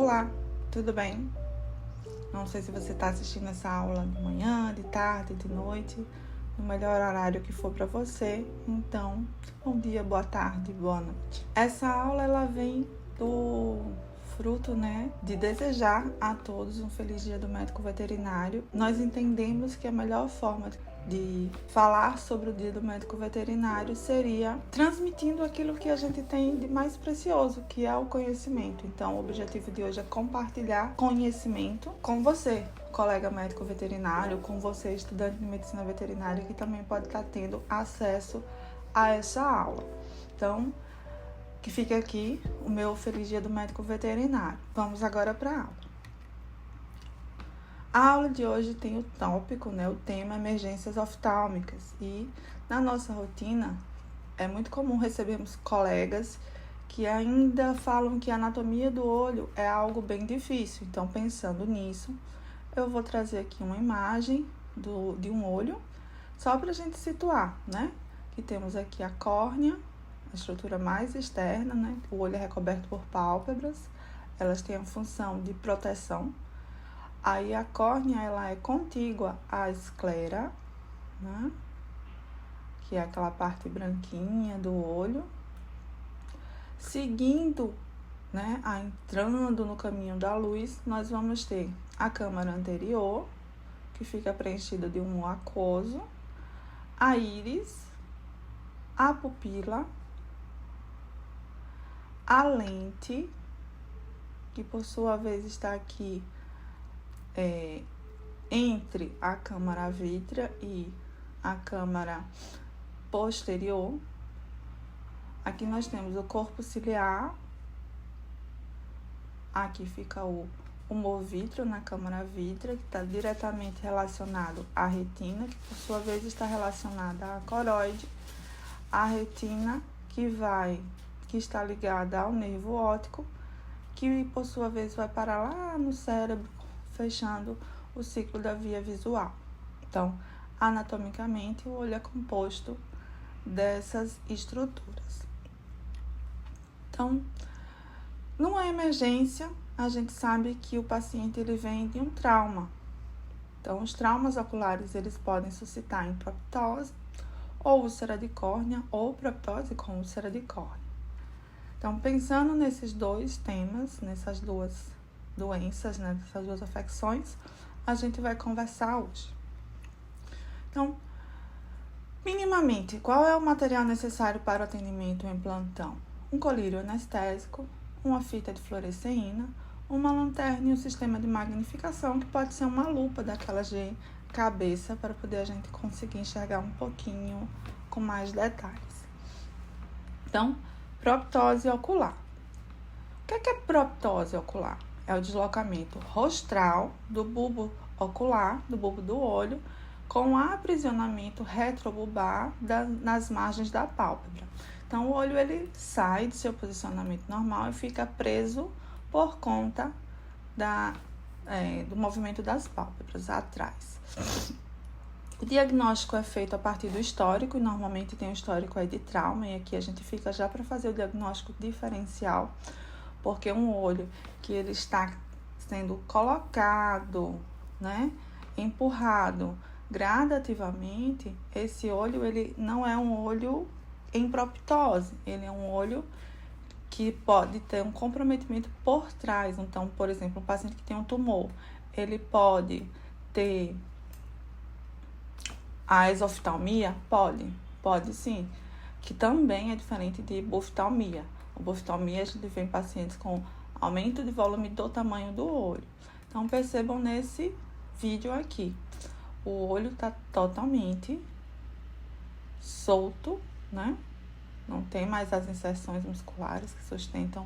Olá, tudo bem? Não sei se você está assistindo essa aula de manhã, de tarde, de noite, no melhor horário que for para você. Então, bom dia, boa tarde, boa noite. Essa aula ela vem do fruto, de desejar a todos um feliz dia do médico veterinário. Nós entendemos que a melhor forma de falar sobre o dia do médico veterinário seria transmitindo aquilo que a gente tem de mais precioso, que é o conhecimento. Então, o objetivo de hoje é compartilhar conhecimento com você, colega médico veterinário, com você, estudante de medicina veterinária, que também pode estar tendo acesso a essa aula. Então, que fique aqui o meu feliz dia do médico veterinário. Vamos agora para a aula. A aula de hoje tem o tópico, o tema emergências oftálmicas. E na nossa rotina é muito comum recebermos colegas que ainda falam que a anatomia do olho é algo bem difícil. Então, pensando nisso, eu vou trazer aqui uma imagem de um olho, só para a gente situar, Que temos aqui a córnea, a estrutura mais externa, O olho é recoberto por pálpebras, elas têm a função de proteção. Aí a córnea, ela é contígua à esclera, que é aquela parte branquinha do olho. Seguindo, entrando no caminho da luz, nós vamos ter a câmara anterior, que fica preenchida de um aquoso, a íris, a pupila, a lente, que por sua vez está aqui entre a câmara vítrea e a câmara posterior. Aqui nós temos o corpo ciliar, aqui fica o humor vítreo na câmara vítrea, que está diretamente relacionado à retina, que por sua vez está relacionada à coroide, a retina que está ligada ao nervo óptico, que por sua vez vai parar lá no cérebro, fechando o ciclo da via visual. Então, anatomicamente, o olho é composto dessas estruturas. Então, numa emergência, a gente sabe que o paciente ele vem de um trauma. Então, os traumas oculares eles podem suscitar em proptose ou úlcera de córnea, ou proptose com úlcera de córnea. Então, pensando nesses dois temas, nessas duas doenças, nessas duas afecções, a gente vai conversar hoje. Então, minimamente, qual é o material necessário para o atendimento em plantão? Um colírio anestésico, uma fita de fluoresceína, uma lanterna e um sistema de magnificação, que pode ser uma lupa daquelas de cabeça, para poder a gente conseguir enxergar um pouquinho com mais detalhes. Então, proptose ocular. O que é proptose ocular? É o deslocamento rostral do bulbo ocular, do bulbo do olho, com aprisionamento retrobulbar nas margens da pálpebra. Então, o olho ele sai do seu posicionamento normal e fica preso por conta do movimento das pálpebras atrás. O diagnóstico é feito a partir do histórico, e normalmente tem um histórico aí de trauma, e aqui a gente fica já para fazer o diagnóstico diferencial, porque um olho que ele está sendo colocado, empurrado gradativamente, esse olho ele não é um olho em proptose, ele é um olho que pode ter um comprometimento por trás. Então, por exemplo, um paciente que tem um tumor, ele pode ter a exoftalmia? Pode sim, que também é diferente de boftalmia. A boftalmia, a gente vê em pacientes com aumento de volume do tamanho do olho. Então, percebam nesse vídeo aqui, o olho está totalmente solto, Não tem mais as inserções musculares que sustentam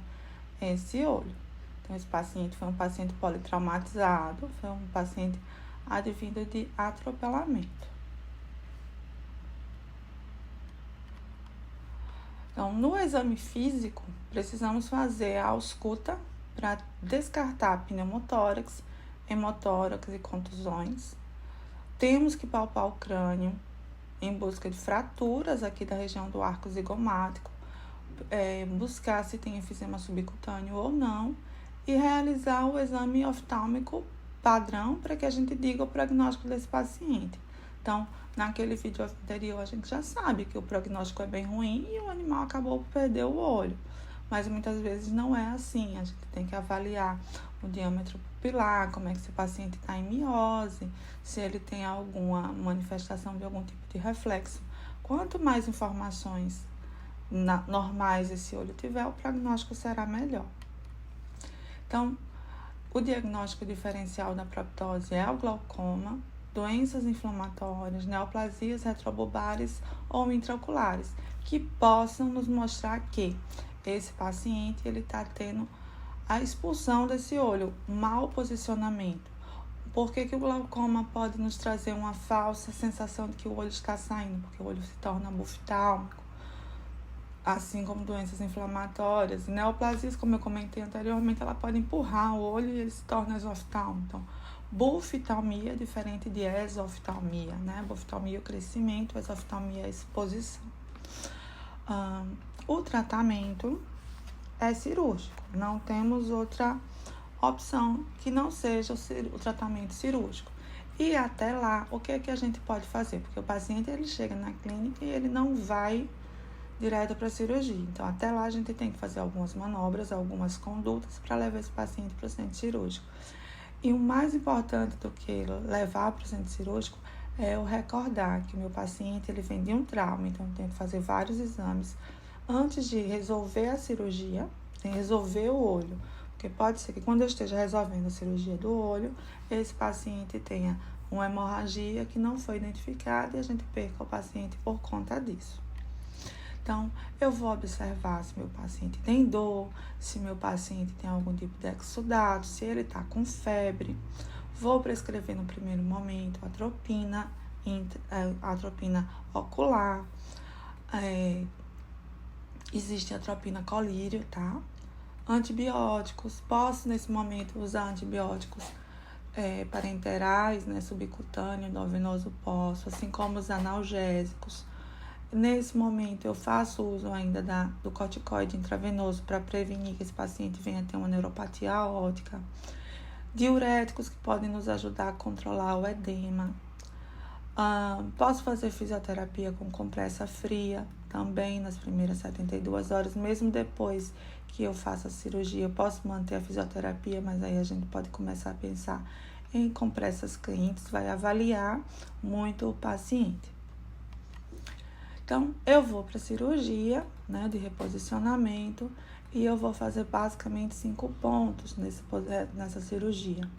esse olho. Então, esse paciente foi um paciente politraumatizado, foi um paciente advindo de atropelamento. Então, no exame físico, precisamos fazer a ausculta para descartar pneumotórax, hemotórax e contusões. Temos que palpar o crânio em busca de fraturas aqui da região do arco zigomático, buscar se tem efisema subcutâneo ou não, e realizar o exame oftálmico padrão para que a gente diga o prognóstico desse paciente. Então, naquele vídeo anterior, a gente já sabe que o prognóstico é bem ruim e o animal acabou por perder o olho. Mas muitas vezes não é assim. A gente tem que avaliar o diâmetro pupilar, como é que esse paciente está em miose, se ele tem alguma manifestação de algum tipo de reflexo. Quanto mais informações normais esse olho tiver, o prognóstico será melhor. Então, o diagnóstico diferencial da proptose é o glaucoma, doenças inflamatórias, neoplasias retrobulbares ou intraoculares, que possam nos mostrar que esse paciente está tendo a expulsão desse olho, mau posicionamento. Por que o glaucoma pode nos trazer uma falsa sensação de que o olho está saindo? Porque o olho se torna buftálmico, assim como doenças inflamatórias. Neoplasias, como eu comentei anteriormente, ela pode empurrar o olho e ele se torna exoftálmico. Então, buftalmia é diferente de exoftalmia, né? Buftalmia é o crescimento, exoftalmia é a exposição. O tratamento é cirúrgico, não temos outra opção que não seja o tratamento cirúrgico. E até lá, o que é que a gente pode fazer? Porque o paciente ele chega na clínica e ele não vai direto para a cirurgia. Então, até lá a gente tem que fazer algumas manobras, algumas condutas para levar esse paciente para o centro cirúrgico. E o mais importante do que levar para o centro cirúrgico é eu recordar que o meu paciente ele vem de um trauma, então eu tenho que fazer vários exames antes de resolver a cirurgia, resolver o olho. Porque pode ser que quando eu esteja resolvendo a cirurgia do olho, esse paciente tenha uma hemorragia que não foi identificada e a gente perca o paciente por conta disso. Então, eu vou observar se meu paciente tem dor, se meu paciente tem algum tipo de exudato, se ele está com febre. Vou prescrever no primeiro momento atropina ocular. Existe atropina colírio, tá? Antibióticos. Posso, nesse momento, usar antibióticos parenterais, né, subcutâneo, endovenoso posso, assim como os analgésicos. Nesse momento, eu faço uso ainda do corticoide intravenoso para prevenir que esse paciente venha a ter uma neuropatia aórtica. Diuréticos que podem nos ajudar a controlar o edema. Posso fazer fisioterapia com compressa fria também nas primeiras 72 horas, mesmo depois que eu faça a cirurgia. Eu posso manter a fisioterapia, mas aí a gente pode começar a pensar em compressas quentes, vai avaliar muito o paciente. Então, eu vou para a cirurgia, né, de reposicionamento e eu vou fazer basicamente 5 pontos nessa cirurgia.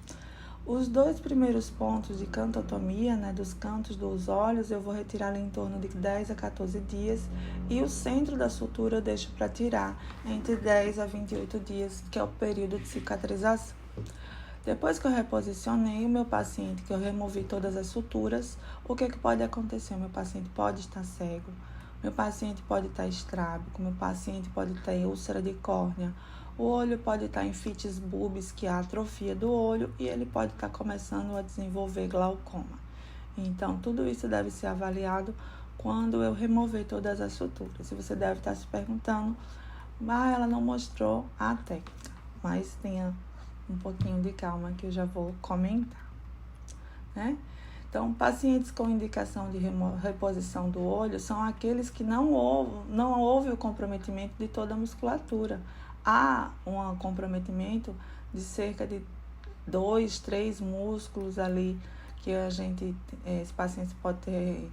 Os 2 primeiros pontos de cantotomia, né, dos cantos dos olhos, eu vou retirar em torno de 10 a 14 dias e o centro da sutura eu deixo para tirar entre 10 a 28 dias, que é o período de cicatrização. Depois que eu reposicionei o meu paciente, que eu removi todas as suturas, o que pode acontecer? O meu paciente pode estar cego, meu paciente pode estar estrábico, meu paciente pode ter úlcera de córnea, o olho pode estar em fites bulbis, que é a atrofia do olho, e ele pode estar começando a desenvolver glaucoma. Então, tudo isso deve ser avaliado quando eu remover todas as suturas. E você deve estar se perguntando, ela não mostrou a técnica, mas tenha um pouquinho de calma que eu já vou comentar, né? Então, pacientes com indicação de reposição do olho são aqueles que não houve o comprometimento de toda a musculatura. Há um comprometimento de cerca de 2, 3 músculos ali que esse paciente pode ter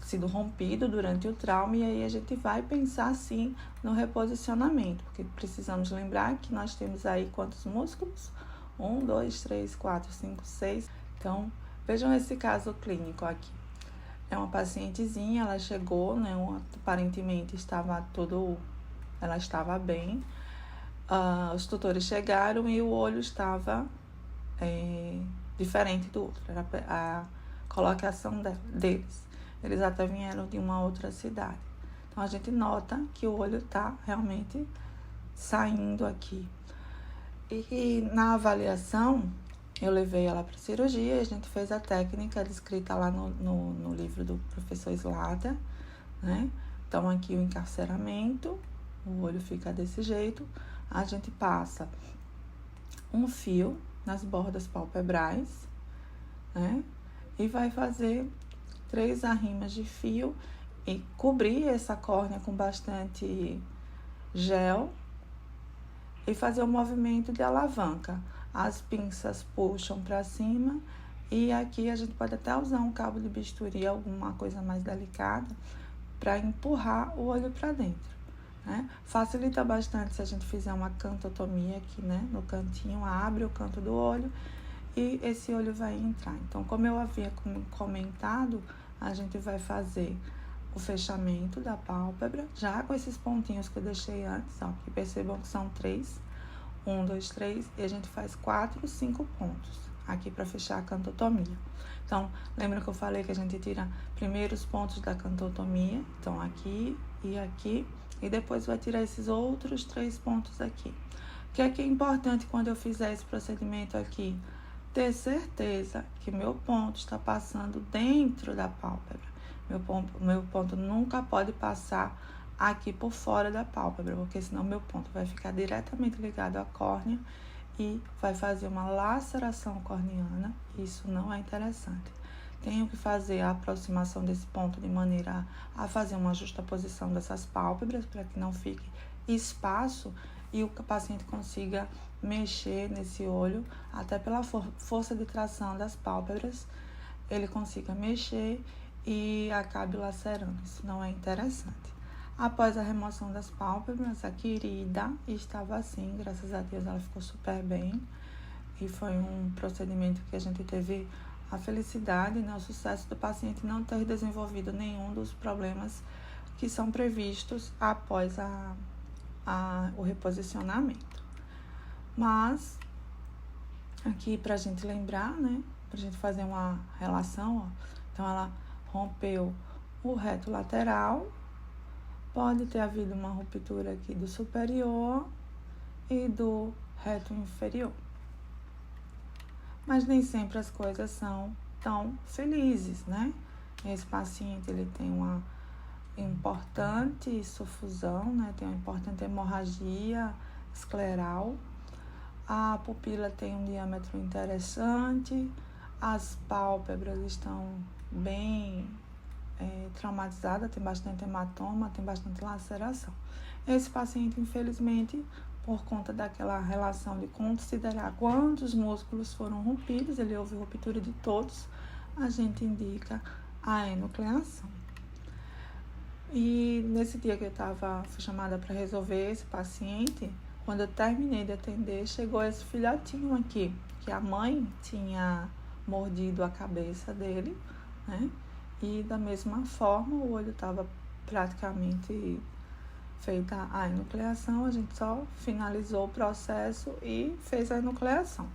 sido rompido durante o trauma, e aí a gente vai pensar sim no reposicionamento, porque precisamos lembrar que nós temos aí quantos músculos? 1, 2, 3, 4, 5, 6. Então, vejam esse caso clínico aqui. É uma pacientezinha, ela chegou, né, aparentemente ela estava bem. Os tutores chegaram e o olho estava diferente do outro, era a colocação deles. Eles até vieram de uma outra cidade. Então, a gente nota que o olho está realmente saindo aqui. E na avaliação, eu levei ela para cirurgia e a gente fez a técnica descrita lá no livro do professor Slater, né? Então, aqui o encarceramento, o olho fica desse jeito. A gente passa um fio nas bordas palpebrais, né? E vai fazer 3 arrimas de fio e cobrir essa córnea com bastante gel e fazer um movimento de alavanca. As pinças puxam para cima e aqui a gente pode até usar um cabo de bisturi, alguma coisa mais delicada, para empurrar o olho para dentro, né? Facilita bastante se a gente fizer uma cantotomia aqui, né? No cantinho, abre o canto do olho e esse olho vai entrar. Então, como eu havia comentado, a gente vai fazer o fechamento da pálpebra, já com esses pontinhos que eu deixei antes, ó, que percebam que são 3, 1, 2, 3, e a gente faz 4, 5 pontos aqui para fechar a cantotomia. Então, lembra que eu falei que a gente tira primeiro os pontos da cantotomia, então aqui, e depois vai tirar esses outros 3 pontos aqui. O que é importante quando eu fizer esse procedimento aqui? Ter certeza que meu ponto está passando dentro da pálpebra. Meu ponto nunca pode passar aqui por fora da pálpebra, porque senão meu ponto vai ficar diretamente ligado à córnea e vai fazer uma laceração corneana. Isso não é interessante. Tenho que fazer a aproximação desse ponto de maneira a fazer uma justaposição dessas pálpebras para que não fique espaço e o paciente consiga mexer nesse olho, até pela força de tração das pálpebras, ele consiga mexer e acabe lacerando. Isso não é interessante. Após a remoção das pálpebras, a querida estava assim, graças a Deus ela ficou super bem. E foi um procedimento que a gente teve a felicidade, né, o sucesso do paciente não ter desenvolvido nenhum dos problemas que são previstos após o reposicionamento. Mas, aqui pra gente lembrar, né, pra gente fazer uma relação, ó, então ela rompeu o reto lateral, pode ter havido uma ruptura aqui do superior e do reto inferior. Mas nem sempre as coisas são tão felizes, né? Esse paciente, ele tem uma importante sufusão, né? Tem uma importante hemorragia escleral. A pupila tem um diâmetro interessante, as pálpebras estão bem traumatizada, tem bastante hematoma, tem bastante laceração. Esse paciente, infelizmente, por conta daquela relação de considerar quantos músculos foram rompidos, ele houve ruptura de todos, a gente indica a enucleação. E nesse dia que fui chamada para resolver esse paciente, quando eu terminei de atender, chegou esse filhotinho aqui, que a mãe tinha mordido a cabeça dele, né? E da mesma forma, o olho estava praticamente feita a enucleação, a gente só finalizou o processo e fez a enucleação.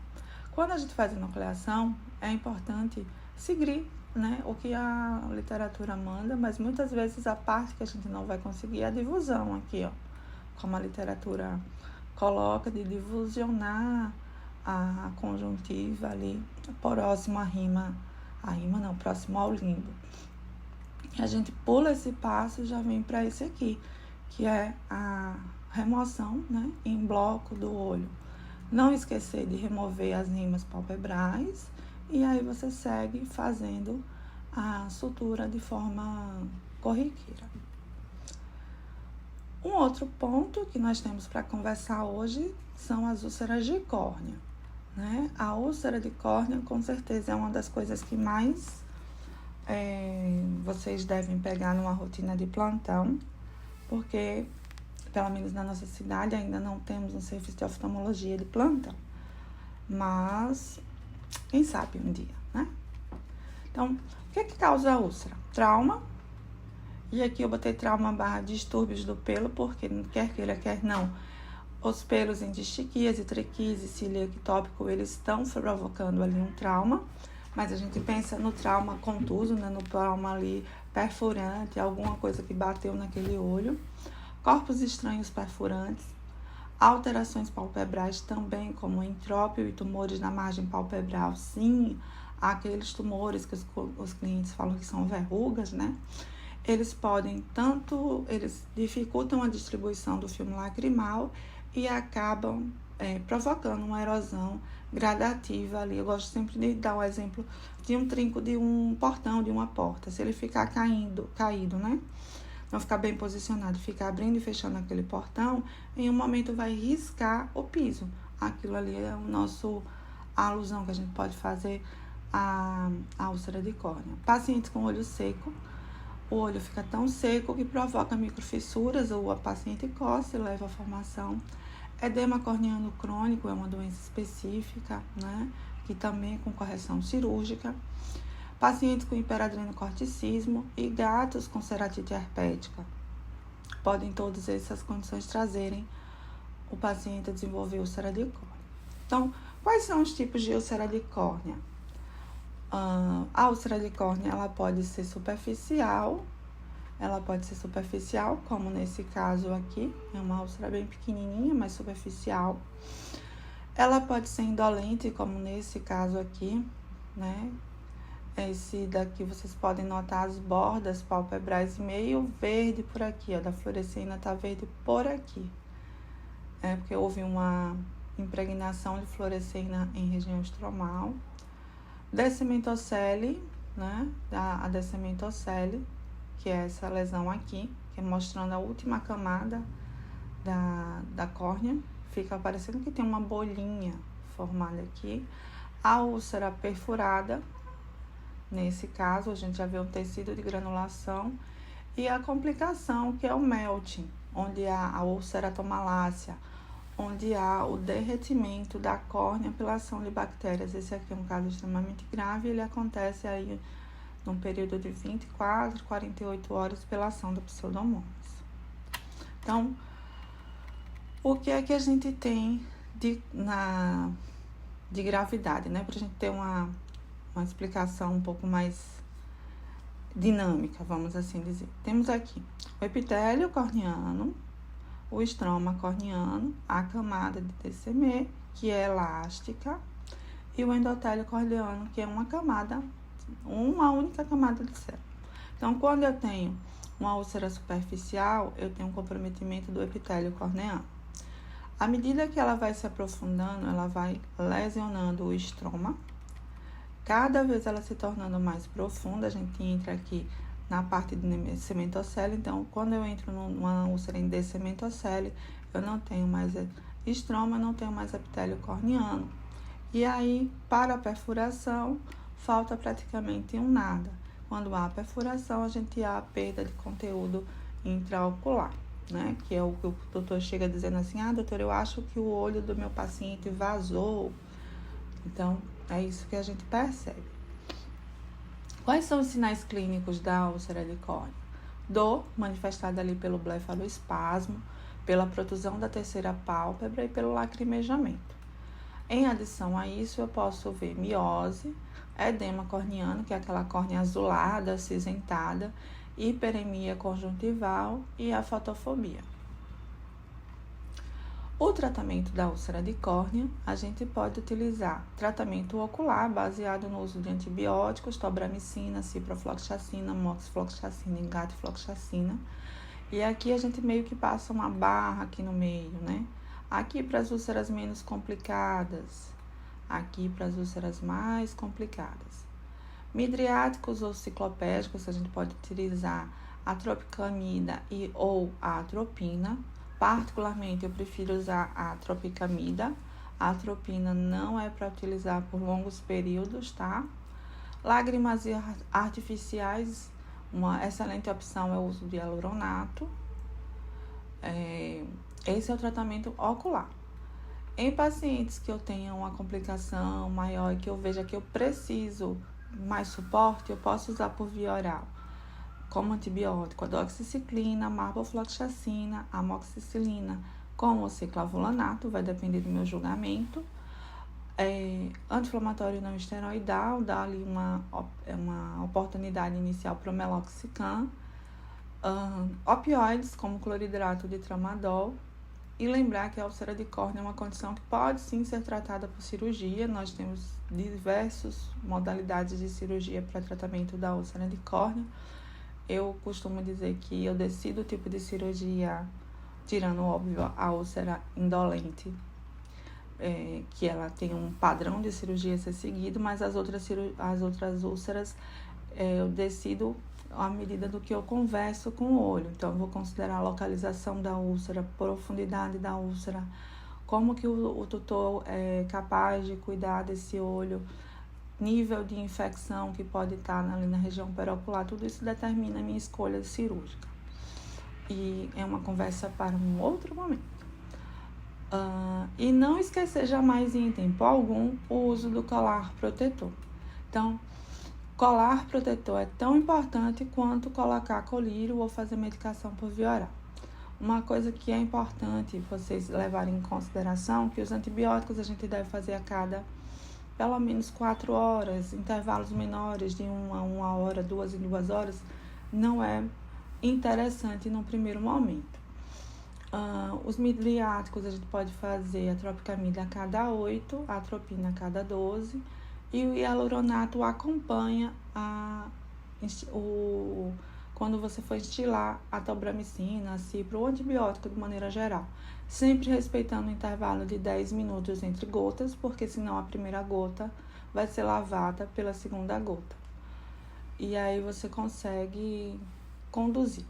Quando a gente faz a enucleação, é importante seguir, né, o que a literatura manda, mas muitas vezes a parte que a gente não vai conseguir é a difusão aqui, ó. Como a literatura coloca, de difusionar a conjuntiva ali, próximo próximo ao limbo. A gente pula esse passo e já vem para esse aqui, que é a remoção, né, em bloco do olho. Não esquecer de remover as rimas palpebrais e aí você segue fazendo a sutura de forma corriqueira. Um outro ponto que nós temos para conversar hoje são as úlceras de córnea, né? A úlcera de córnea, com certeza, é uma das coisas que mais vocês devem pegar numa rotina de plantão, porque, pelo menos na nossa cidade, ainda não temos um serviço de oftalmologia de plantão. Mas, quem sabe um dia, né? Então, o que causa a úlcera? Trauma. E aqui eu botei trauma / distúrbios do pelo, porque quer queira, quer não, os pelos em distiquias e triquise, cílio ectópico, eles estão provocando ali um trauma. Mas a gente pensa no trauma contuso, né? No trauma ali perfurante, alguma coisa que bateu naquele olho. Corpos estranhos perfurantes, alterações palpebrais também, como entrópio e tumores na margem palpebral. Sim, aqueles tumores que os clientes falam que são verrugas, né? Eles dificultam a distribuição do filme lacrimal e acabam provocando uma erosão gradativa ali. Eu gosto sempre de dar um exemplo de um trinco de um portão, de uma porta. Se ele ficar caído, né? Não ficar bem posicionado, ficar abrindo e fechando aquele portão, em um momento vai riscar o piso. Aquilo ali é a alusão que a gente pode fazer à úlcera de córnea. Pacientes com olho seco, o olho fica tão seco que provoca microfissuras, ou a paciente coça e leva à formação. Edema corneano crônico é uma doença específica, né? Que também é com correção cirúrgica. Pacientes com hiperadrenocorticismo e gatos com ceratite herpética. Podem todas essas condições trazerem o paciente a desenvolver úlcera de córnea. Então, quais são os tipos de úlcera de córnea? A úlcera de córnea, ela pode ser superficial, como nesse caso aqui, é uma úlcera bem pequenininha, mas superficial. Ela pode ser indolente, como nesse caso aqui, né? Esse daqui vocês podem notar as bordas palpebrais meio verde por aqui, ó, da fluoresceína tá verde por aqui. É porque houve uma impregnação de fluoresceína em região estromal. Descementocele, né? A descementocele, que é essa lesão aqui, que é mostrando a última camada da córnea. Fica parecendo que tem uma bolinha formada aqui. A úlcera perfurada, nesse caso, a gente já vê um tecido de granulação. E a complicação, que é o melting, onde há a ulceratomalácia, onde há o derretimento da córnea pela ação de bactérias. Esse aqui é um caso extremamente grave, ele acontece aí num período de 24, 48 horas pela ação do Pseudomonas. Então, o que é que a gente tem de gravidade, né? Pra gente ter uma explicação um pouco mais dinâmica, vamos assim dizer. Temos aqui o epitélio corneano, o estroma corneano, a camada de TCM, que é elástica, e o endotélio corneano, que é uma única camada de célula. Então, quando eu tenho uma úlcera superficial, eu tenho um comprometimento do epitélio corneano. À medida que ela vai se aprofundando, ela vai lesionando o estroma. Cada vez ela se tornando mais profunda, a gente entra aqui na parte de cementocele. Então, quando eu entro numa úlcera em descementocele, eu não tenho mais estroma, não tenho mais epitélio corneano. E aí, para a perfuração, falta praticamente um nada. Quando há perfuração, a gente há a perda de conteúdo intraocular, né? Que é o que o doutor chega dizendo assim: doutor, eu acho que o olho do meu paciente vazou. Então, é isso que a gente percebe. Quais são os sinais clínicos da úlcera de córnea? Dor, manifestada ali pelo blefaloespasmo, pela protusão da terceira pálpebra e pelo lacrimejamento. Em adição a isso, eu posso ver miose, edema corneano, que é aquela córnea azulada, acinzentada, hiperemia conjuntival e a fotofobia. O tratamento da úlcera de córnea, a gente pode utilizar tratamento ocular baseado no uso de antibióticos, tobramicina, ciprofloxacina, moxifloxacina e gatifloxacina. E aqui a gente meio que passa uma barra aqui no meio, né? Aqui para as úlceras menos complicadas, aqui para as úlceras mais complicadas. Midriáticos ou ciclopédicos, a gente pode utilizar a tropicamida ou a atropina. Particularmente, eu prefiro usar a tropicamida. A atropina não é para utilizar por longos períodos, tá? Lágrimas artificiais, uma excelente opção é o uso de hialuronato. Esse é o tratamento ocular. Em pacientes que eu tenha uma complicação maior e que eu veja que eu preciso mais suporte, eu posso usar por via oral, como antibiótico, a doxiciclina, a marbofloxacina, a amoxicilina, com o ciclavulanato, vai depender do meu julgamento. Anti-inflamatório não esteroidal, dá ali uma oportunidade inicial para o meloxicam. Opioides, como cloridrato de tramadol. E lembrar que a úlcera de córnea é uma condição que pode sim ser tratada por cirurgia. Nós temos diversas modalidades de cirurgia para tratamento da úlcera de córnea. Eu costumo dizer que eu decido o tipo de cirurgia, tirando, óbvio, a úlcera indolente. que ela tem um padrão de cirurgia a ser seguido, mas as outras úlceras eu decido à medida do que eu converso com o olho. Então, eu vou considerar a localização da úlcera, profundidade da úlcera, como que o tutor é capaz de cuidar desse olho, nível de infecção que pode estar ali na região periocular, tudo isso determina a minha escolha cirúrgica. E é uma conversa para um outro momento. E não esquecer jamais, em tempo algum, o uso do colar protetor. Então, colar protetor é tão importante quanto colocar colírio ou fazer medicação por via oral. Uma coisa que é importante vocês levarem em consideração, que os antibióticos a gente deve fazer a cada pelo menos 4 horas, intervalos menores de 1 a 1 hora, 2 em 2 horas, não é interessante no primeiro momento. Os midriáticos a gente pode fazer a tropicamida a cada 8, a atropina a cada 12, e o hialuronato acompanha quando você for instilar a tobramicina, a cipro ou antibiótico de maneira geral. Sempre respeitando o intervalo de 10 minutos entre gotas, porque senão a primeira gota vai ser lavada pela segunda gota. E aí você consegue conduzir.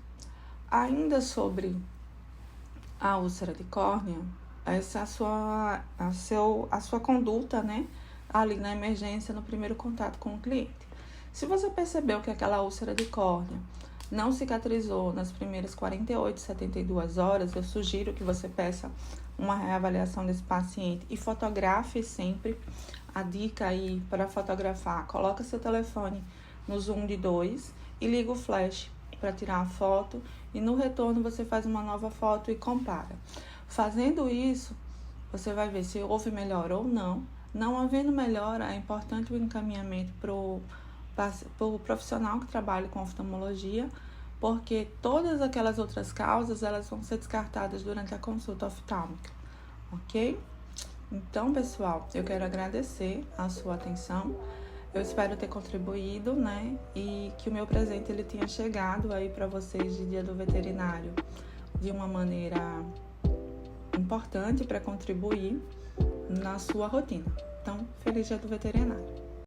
Ainda sobre a úlcera de córnea, essa é a sua conduta, né? Ali na emergência, no primeiro contato com o cliente. Se você percebeu que aquela úlcera de córnea não cicatrizou nas primeiras 48, 72 horas, eu sugiro que você peça uma reavaliação desse paciente e fotografe sempre. A dica aí para fotografar, coloca seu telefone no zoom de 2 e liga o flash para tirar a foto, e no retorno você faz uma nova foto e compara. Fazendo isso, você vai ver se houve melhora ou não. Não havendo melhora, é importante o encaminhamento para o profissional que trabalha com oftalmologia, porque todas aquelas outras causas, elas vão ser descartadas durante a consulta oftálmica, ok? Então, pessoal, eu quero agradecer a sua atenção. Eu espero ter contribuído, né? E que o meu presente ele tenha chegado aí para vocês de Dia do Veterinário de uma maneira importante para contribuir na sua rotina. Então, feliz Dia do Veterinário!